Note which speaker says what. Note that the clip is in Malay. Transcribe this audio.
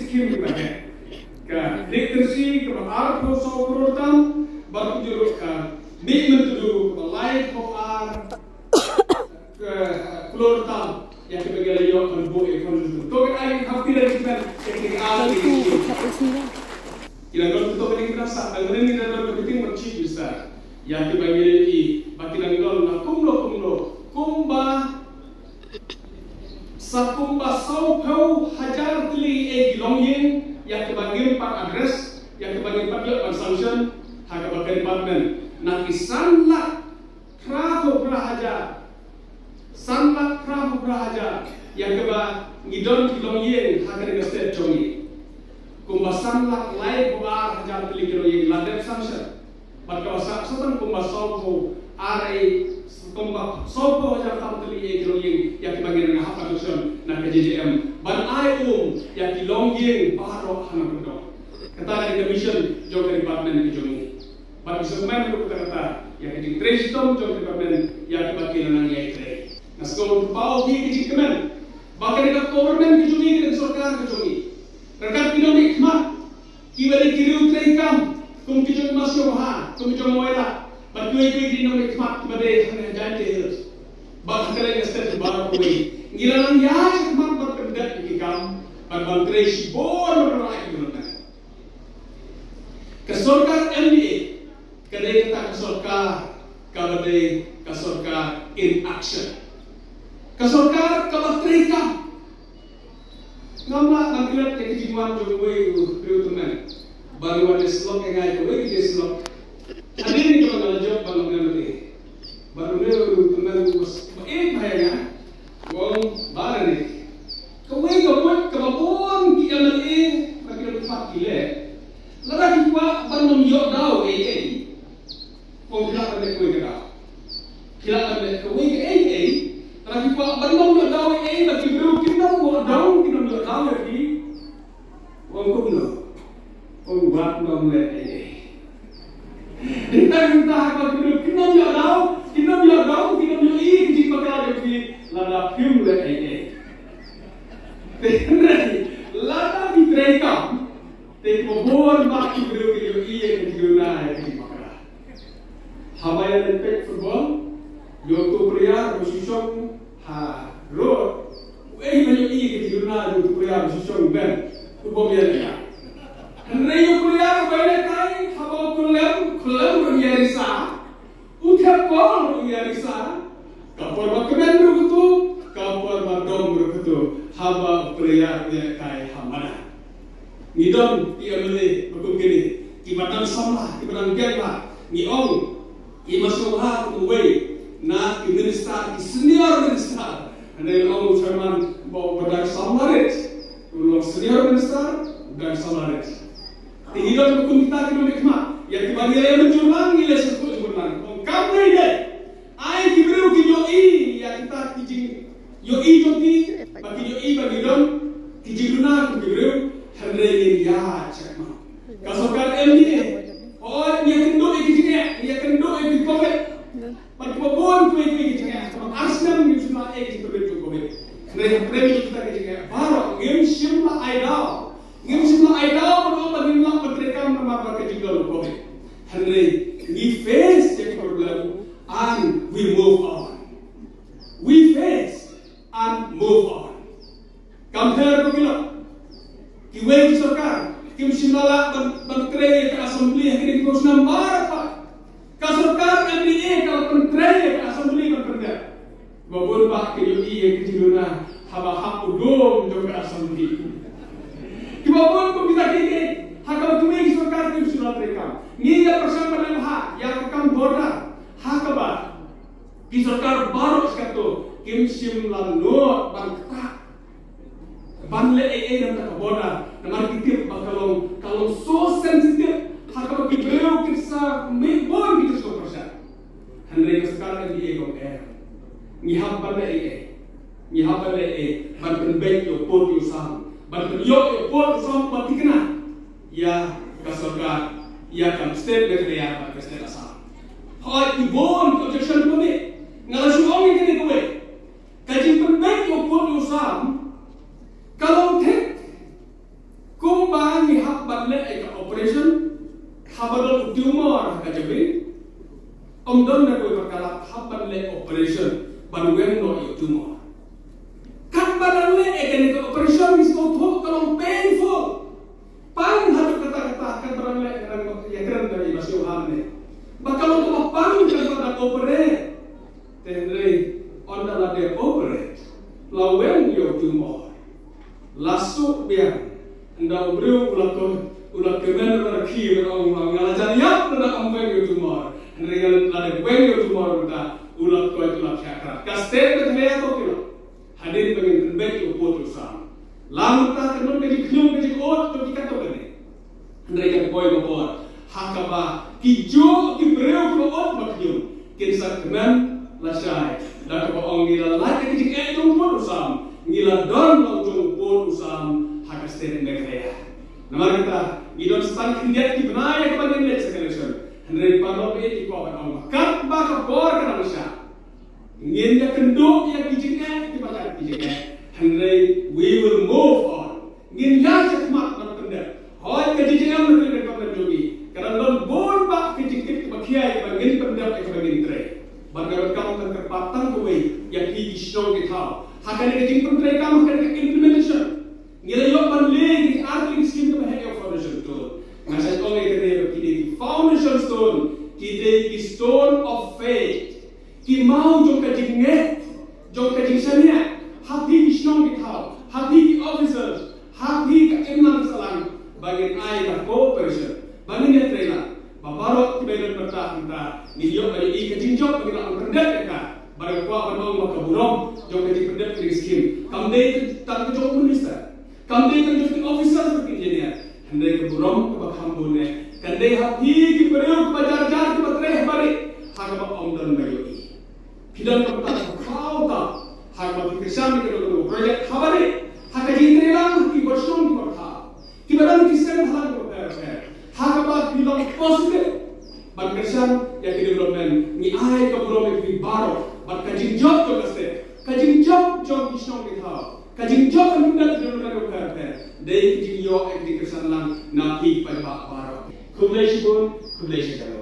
Speaker 1: skim di mana? Ke literasi, ke art of soal baru jurus ke movement to the life of our Florital yang kebagian yo konvo ekonomi. To kan ai hafti dari kita teknik ahli. Kira kalau to kan kita sa angin ni dalam penting macam bisa. Yang kebagian ini bakilan gol na kumlo kumba sa kumba sau kau hajar tili gilongin yang kebagian pak address yang kebagian pak yo consumption hak kebagian department na kisanlah kraho prahaja sanlat kraho prahaja yang keba ngidon kilongin hak dengan state chongi kumba sanlat lai buar hajar tili kilongin ladep sanction Maka sahaja kumba sopo arai kumba sopo yang tahu teli kilongin yang kebagian dengan hak consumption na KJJM ban ai yang kilongin baru hana berdok kata dari commission juga department kijongi ban semen itu kata yang kejing trace tom juga department yang kebagian nang yai tray na sekolah pau di kejing kemen bahkan dengan government kijongi dan sarkar kijongi rekan kijongi khmat kibali kiriu tray kam kum kijong masyo ha kum kijong moela ban kuai di nang khmat kibade hanya jante hills bah kala yang state baru kuai ngilang ya khmat berpendat di kam ban tray si bon merai kijongi Kesorkar MDA, kedai kata kesorkar, kabade kesorkar in action. Kesorkar kabatrika. Ngamla nangkilat ke kejimuan Jowai itu teman. Baru ada slot yang ada Jowai dia slot. Ada ni cuma kalau job bangun MDA. Baru ni teman bos. Bahaya. Wong baru ni. Kau kebabon di MDA bagi lepas kile. Lagi kuat bangun yok dau kau tidak ada kue kedau, tidak ada kue lagi kuat bangun yok dau lagi beru kita yok dau lagi, orang kuno, orang buat nom le kita apa beru kita yok dau kecil pakai lagi lada film le lada di trekam. Tapi mohon bagi beliau yang ia kejurunan yang dimakan. Haba yang lepek football, yoto pria bersusung ha road. Banyak ia kejurunan yoto pria bersusung ben football yang. Henry yoto pria banyak kali haba kulam berbiasa. Uthap kol berbiasa. Kapal berkemen berukutu, kapal berdom berukutu. Haba pria banyak kali hamana. Ngidon ia boleh berkini ibatan samlah ibatan genglah ngiong imasuklah kuwei na minister senior minister anda yang chairman bawa pada samarit ulung senior minister dan samarit ngidon berkini kita kena nikmat yang dibagi yang menjulang nilai sebut sebulan kampai deh ai kibru kijoi yang kita kijing yoi joti bagi yoi bagi don kijiluna kibru Henry ya cakap. Kasarkan MDA. Oh, dia kenduk ikutnya, dia kenduk ikut COVID. Perkebun tu ikutnya. Assam ni semua ikut COVID. Henry kita ikutnya. Baru game semua idol. Baru bagaimana mereka memakai juga COVID. Henry, we face the problem and we move on. We face and move on. Compare begini. Kiwei sarkar, kim simala bantrei ke assembly hari ini kosnam barat. Kasarkar MDA kalau bantrei ke assembly berpendek. Babon pak kiyoi yang keciluna haba hak udom juga assembly. Kibabon ko kita kini hakau kiwei sarkar kim surat rekam. Ni ya persen paling hak yang rekam border hakaba. Ki sarkar baru sekato kim simlan no bangka. Banle dan tak bodoh. Dengan kita kalau so sensitif, hak bagi beliau kita membon kita so persen. Henry sekarang di ego ngihap bale ban pynbeit yo pot yo sam, ban yo pot sam mati kena. Ya kasarkan, ya kan state Meghalaya kan state Assam. Hai ibon projection ko ni ngalasong ini kowe. Kaji pynbeit yo pot yo sam. Kalau tek don na koi perkara hapan le operation banwen no yo tumor. Kat badan le eken ko operation is ko thok kalong painful. Pang harus kata-kata kat badan le kan ya keren dari masih hamne. Bakal ko pang kan pada operate. Tendre on the day operate. Lawen yo tumor. Lasuk biar anda beriu ulat kemen rakhi orang ngalajar yap pada amben yo tumor. Regal lade when yo tumor udah ulat koi ulat syakrat. Kastet betulnya to kilo. Hadir pengen pynbeit yo pot usam. Lalu ta kenon keji knyum keji ot to kita to kene. Regal koi go pot. Hakaba kijo ki beriu ko ot maknyum. Kinsa kemen lasai. Dak ko ongila lade keji keji pot usam. Ngila don langsung pot usam hakastet Meghalaya. Nama kita idon stan kindiat ki benaya kebagian next election. Henry Pano be ko ba ong kat ba ka bor ka na siya. Ngin ya kenduk ya kijinga ki ba ka kijinga. Henry we will move on. Ngin ya cakmat na pendek. Hoy ka kijinga mo ni ka na jogi. Karena don bon ba kijingkit ki ba kiai ba ngin pendek ka bagin tre. Bagaimana kamu kan kepatan kowe ya ki isno ki tha. Hakan ka jing pendek ka mo ka implementation. Ngila yo ban le ki arting scheme ka ha foundation to. Ngasay ko ngay kaya kini foundation stone, kini stone of faith. Ki mau jong kajing nget, jong kajing sanya, hati kisnong kitau, hati ki officers, hati ka emang salang, bagian ay ka cooperation, bagian ya trela, babarok tibayan bertah kita, niyok bagi i kajing job bagi lang pendek ka, bagian kuah panong makaburong, jong kajing pendek kini skim, kamde tak jong minister, kamde tak jong officers bagi engineer. Andai keburong kebakhambune, kandai hati kiberiu kebajar-jar kebatreh balik, harga omdan bayi. Pidon kebatar kau tak, harga kisami kedua projek habari, harga jintelang kiborsong kibakha, kibaran kisam harga kebatar, harga pidon positif, bangkesan ya development ni ai keburong itu baru, bangkajin job juga sih, kajin job kisong kita. Kajing job kan mudah dulu kan dari kajing yo ek di kesan lang napi pada bak baru. Kublai sibun, kublai sibun.